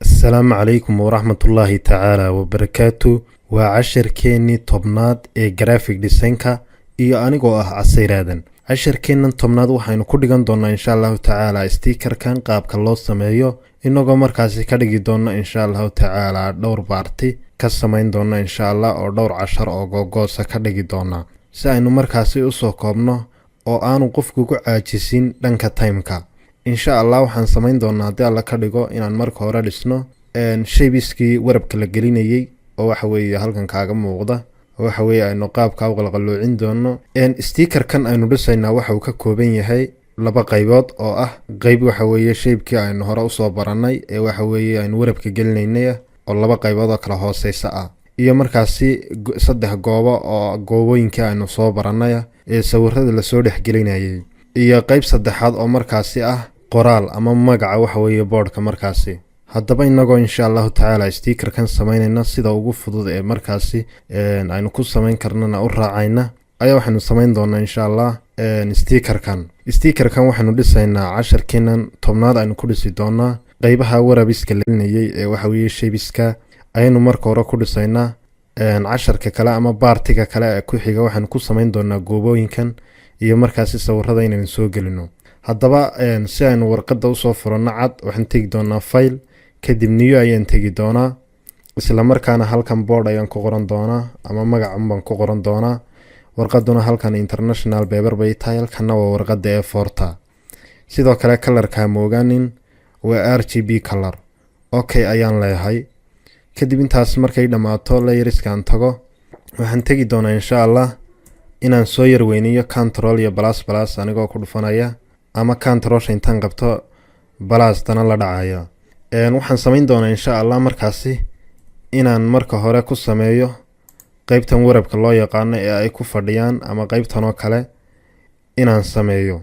السلام عليكم ورحمة الله تعالى وبركاته. وعشر كيني طبناد جرافيك ديسينكا iyo anigoo ah casiraadan casharkeennan tobnaad waxaynu ku dhigan doonaa insha allahu tacaala stiikarkan qaabka loo sameeyo inagoo markaasi ka dhigi doona insha allahu tacaala dhowr baarti ka samayn doona insha allah oo dhowr cashar oo googoosa ka dhigi doona si aynu markaasi usoo koobno oo aanu qofku ku caajisin dhanka timeka. insha allah waxaan samayn doonaa haddii alla ka dhigo inaan marka hore dhisno shaybiskii warabka la gelinayay oo waxa weeye halkan kaaga muuqda waxa weeye aynu qaabka u qalqaloocin doono. stiikarkan aynu dhisaynaa waxa uu ka kooban yahay laba qaybood oo ah qayb waxa weeye shaybkii aynu hore usoo baranay ee waxa weeye aynu warabka gelinaynay oo laba qaybood oo kala hooseysa ah iyo markaasi saddex goobo oo goobooyinkii aynu soo baranay ee sawirada lasoo dhexgelinayay iyo qayb saddexaad oo markaasi ah qoraal ama magaca waxa weeye boardka markaasi. haddaba inagoo insha allahu tacaala stiikarkan samaynayna sida ugu fudud ee markaasi aynu ku samayn karnana u raacayna ayaa waxaynu samayn doonaa insha allah stiikarkan waxaynu dhisaynaa casharkeennan tobnaad aynu ku dhisi doonaa qaybaha warabiska lagelinayay ee waxa weeye shaybiska ayaynu marka hore ku dhisaynaa. casharka kale ama baartiga kale ee ku xiga waxaynu ku samayn doonaa goobooyinkan iyo markaasi sawirada inaynu soo gelino. haddaba si aynu warqadda usoo furano cad waxaan tegi doonaa file kadib new ayaan tegi doonaa isla markaana halkan board ayaan ku qoran doonaa ama magacan baan ku qoran doonaa. warqaduna halkan international paper bay tahay halkana waa warqadda A4ta. sidoo kale colorka mooganin waa RGB color. okay ayaan leeyahay. kadib intaas markay dhamaato layerskan tago waxaan tegi doonaa insha allah inaan soo yarweyniyo control iyo plus anigoo ku dhufanaya ama control intaan qabto plus tana la dhacaya. waxaan samayn doonaa insha allah markaasi inaan marka hore ku sameeyo qaybtan warabka loo yaqaano ee ay ku fadhiyaan ama qaybtan oo kale inaan sameeyo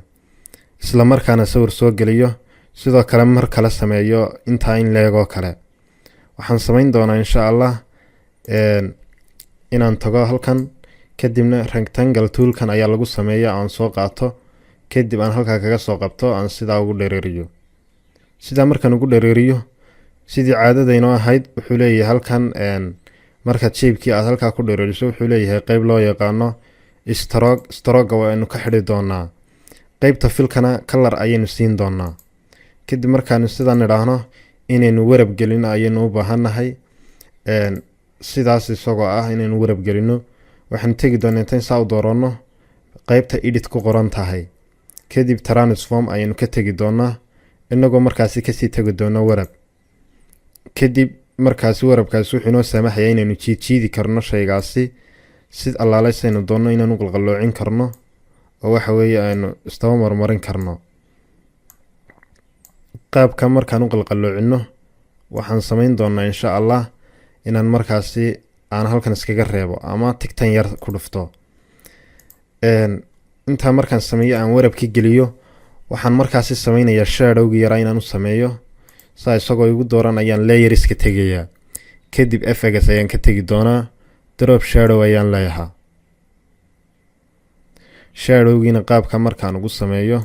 isla markaana sawir soo geliyo sidoo kale mar kale sameeyo intaa in leego kale. waxaan samayn doonaa insha allah inaan tago halkan kadibna rectangle toolkan ayaa lagu sameeyaa aan soo qaato kadib aan halkaa kaga soo qabto aan sidaa ugu dhereeriyo. sidaa markaan ugu dhereeriyo sidii caadadaynoo ahayd wuxuu leeyahay halkan markaad shaybkii aad halkaa ku dhereeriso wuxuu leeyahay qayb loo yaqaano stroga waaynu ka xidhi doonaa. qaybta filkana color ayaynu siin doonaa. kadib markaanu sidaan idhaahno inaynu warab gelino ayaynu u baahannahay sidaas isagoo ah inaynu warab gelino waxaan tegi doonaa intaan saa u dooranno qaybta edit ku qoran tahay kadib transform ayaynu ka tegi doonaa inagoo markaasi kasii tegi doono warab. kadib markaasi warabkaasi wuxuu inoo saamaxaya inaynu jiidi karno shaygaasi sid allaaleysaynu doonno inaanu qalqaloocin karno oo waxa weeye aynu istaba marmarin karno. qaabka markaan u qalqaloocino waxaan samayn doonaa insha allah inaan markaasi aan halkan iskaga reebo ama tigtan yar ku dhufto. intaa markaan sameeyo aan warabki geliyo waxaan markaasi samaynayaa shadowgi yaraa inaan u sameeyo saa isagoo igu dooran ayaan layeriska tegayaa kadib fx ayaan ka tegi doonaa drop shadow ayaan leeyahaa. shadowgiina qaabka markaan ugu sameeyo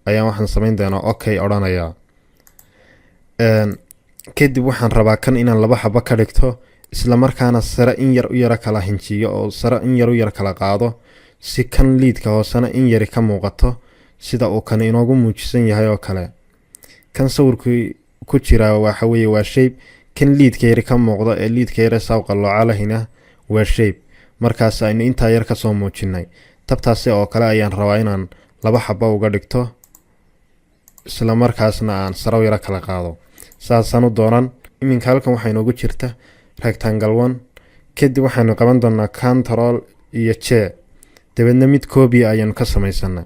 ayaan waxaan samayn doonaa okay odhanayaa. kadib waxaan rabaa kan inaan laba xabo ka dhigto isla markaana sare in yar u yara kala hinjiyo oo sare in yar u yar kala qaado si kan liidka hoosena in yari ka muuqato sida uu kan inoogu muujisan yahay oo kale. kan sawirkii ku jira waxa weeye waa shape kan liidka yari ka muuqdo ee liidka yare saa u qalooca lahina waa shape markaas aynu intaa yar ka soo muujinay. tabtaasi oo kale ayaan rabaa inaan laba xabo uga dhigto isla markaasna aan sare u yara kala qaado saasaan u doonan. iminka halkan waxaa inoogu jirta rectangle 1 kadib waxaanu qaban doonaa control iyo j dabeedna mid copy ayaanu ka samaysana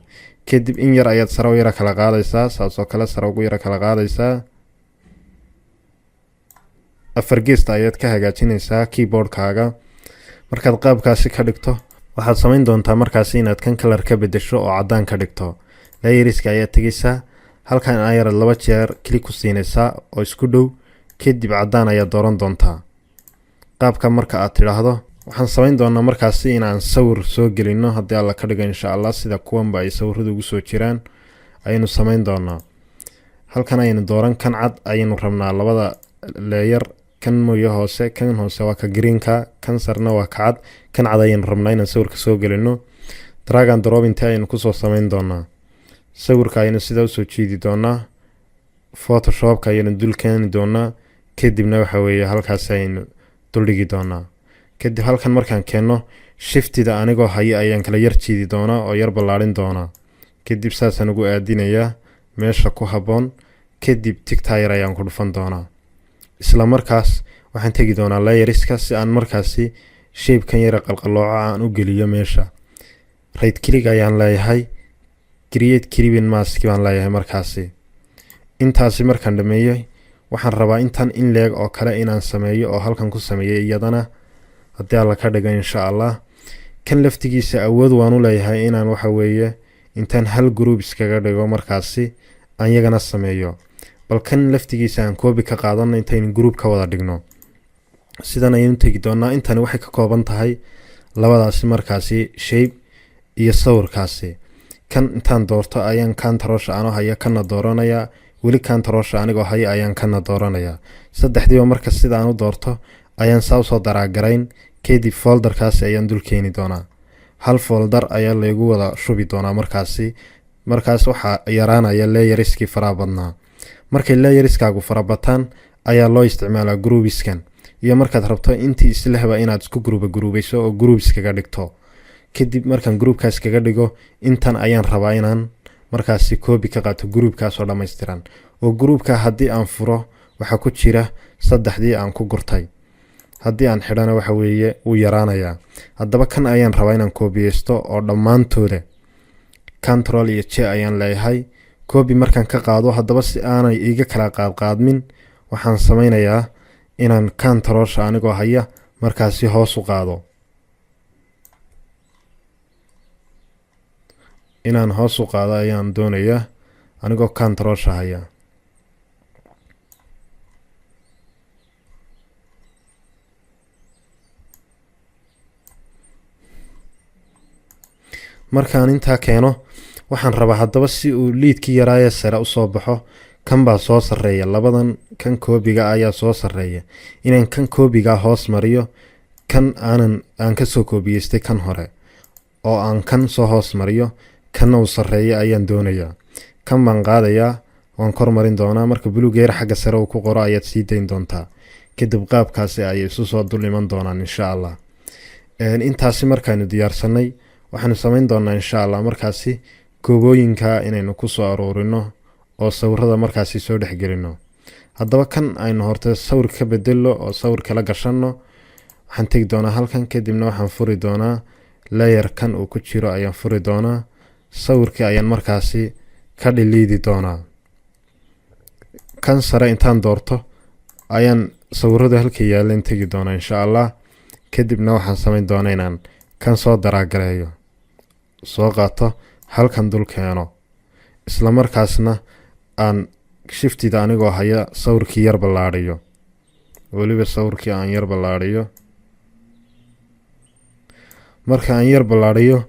kadib in yar ayaad sare u yara kala qaadaysaa saasoo kale sare ugu yara kala qaadaysaa afar geesta ayaad ka hagaajinaysaa keyboardkaaga. markaad qaabkaasi ka dhigto waxaad samayn doontaa markaasi inaad kan kalar ka bedesho oo caddaan ka dhigto. layeriska ayaad tegaysaa halkan ayarad laba jeer click ku siinaysaa oo isku dhow kadib caddaan ayaad dooran doontaa. qaabka marka aad tidhaahdo waxaan samayn doonaa markaasi inaan sawir soo gelino haddii alla ka dhigo insha allah sida kuwanba ay sawiradu ugu soo jiraan ayaynu samayn doonaa. halkan ayaynu dooran kan cad ayaynu rabnaa labada layer kan mooyo hoose kan hoose waa ka greenka kan sarna waa ka cad kan cad ayaynu rabnaa inaan sawirka soo gelino drag and drop inta ayaynu kusoo samayn doonaa sawirka ayaynu sidaa usoo jiidi doonaa photoshopka ayaynu dul keeni doonaa kadibna waxa weeye halkaas ayaynu duldhigi doonaa kadib halkan markaan keenno shiftida anigoo haya ayaan kala yar jiidi doonaa oo yar ballaarin doonaa kadib saasaan ugu aadinayaa meesha ku habboon kadib tigtayar ayaan ku dhufan doonaa isla markaas waxaan tegi doonaa layeriska si aan markaasi shapekan yara qalqalooca aan u geliyo meesha right click ayaan leeyahay create creeping mask baan leeyahay markaasi intaasi markaan dhameeyay waxaan rabaa intan in leeg oo kale inaan sameeyo oo halkan ku sameeyay iyadana haddii alla ka dhigo insha Allah kan laftigiisa awood waan u leeyahay inaan waxa weeye intaan hal group iskaga dhigo markaasi aan iyagana sameeyo bal kan laftigiisa aan copy ka qaadano intaan group ka wada dhigno sidan ayaan tagi doonaa intani waxay ka kooban tahay labadaasi markaasi shape iyo sawirkaasi kan intaan doorto ayaan control aan haya kana dooranaya weli control anigoo haya ayaan kana dooranaya saddexdiiba marka sidaan u doorto ayaan soo daraagarayn kadib folderkaasi ayaan dul keeni doonaa hal folder ayaa lagu wada shubi doonaa markaas waxa yaraanaya layeriskii farabadnaa markay layeriskaagu farabataan ayaa loo isticmaalaa groupskan iyo markaad rabto intii islehba inaad isku gruubayso oo groups kaga dhigto kadib markaan groupkaas kaga dhigo intan ayaan rabaa inaan markaasi copy ka qaato groupkaas oo dhameystiran oo groupka haddii aan furo waxa ku jira saddexdii aan ku gurtay haddii aan xidhana waxa weeye uu yaraanayaa haddaba kan ayaan rabaa inaan copysto oo dhammaantooda control iyo j ayaan leeyahay copy markaan ka qaado haddaba si aanay iga kala qaadmin waxaan sameynayaa inaan control anigoo haya markaasi hoos u qaado inaan hoos u qaado ayaan doonayaa anigoo control haya markaan intaa keeno waxaan rabaa haddaba si uu liidkii yaraaye sare u soo baxo kan baa soo sareeya labadan kan koobiga ayaa soo sareeya inaan kan koobiga hoos mariyo kan aan ka soo koobiyeystay kan hore oo aan kan soo hoos mariyo kan uu sareeya ayaan doonayaa kan baan qaadayaa waan kor marin doonaa marka bulugeer xagga sare uu ku qoro ayaad sii dayn doontaa kadib qaabkaasi ay isu soo dul iman doonaan insha Allah intaasi markaanu diyaarsanay waxaanu samayn doonaa insha Allah markaasi koobooyinka inaynu ku soo aroorino oo sawirada markaasi soo dhexgelino haddaba kan aynu horta sawir ka bedelo oo sawir kala gashano waxaan tagi doonaa halkan kadibna waxaan furi doonaa layer kan uu ku jiro ayaan furi doonaa sawirkii ayaan markaasi ka dhiliidi doonaa kan sare intaan doorto ayaan sawirada halka yaaleen tagi doonaa insha Allah kadibna waxaan samayn doonaa inaan kan soo daraagareeyo soo qaato halkan dul keeno isla markaasna aan shiftida anigoo haya sawirkii yar ballaadhiyo waliba sawirkii aan yar ballaadhiyo marka aan yar ballaadhiyo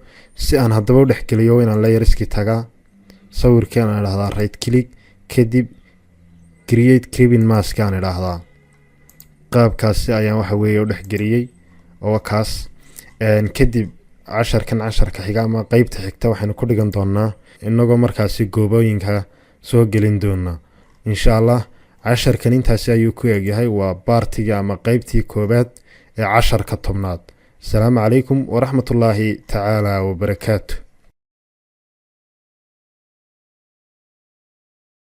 si aan haddaba u dhexgeliyo inaan layeriskii tagaa sawirkii aan idhaahdaa right click kadib create creeping mask aan idhaahdaa qaabkaasi ayaan waxa weeye u dhexgeliyey oo kaas kadib casharka xiga ama qaybta xigta waxaanu ku dhigan doonaa inagoo markaasi goobooyinka soo gelin doona insha Allah casharkan intaasi ayuu ku eegyahay waa baartiga ama qaybtii koobaad ee casharka 10aad. Assalaamu calaykum waraxmatullaahi tacaala wabarakaatuh.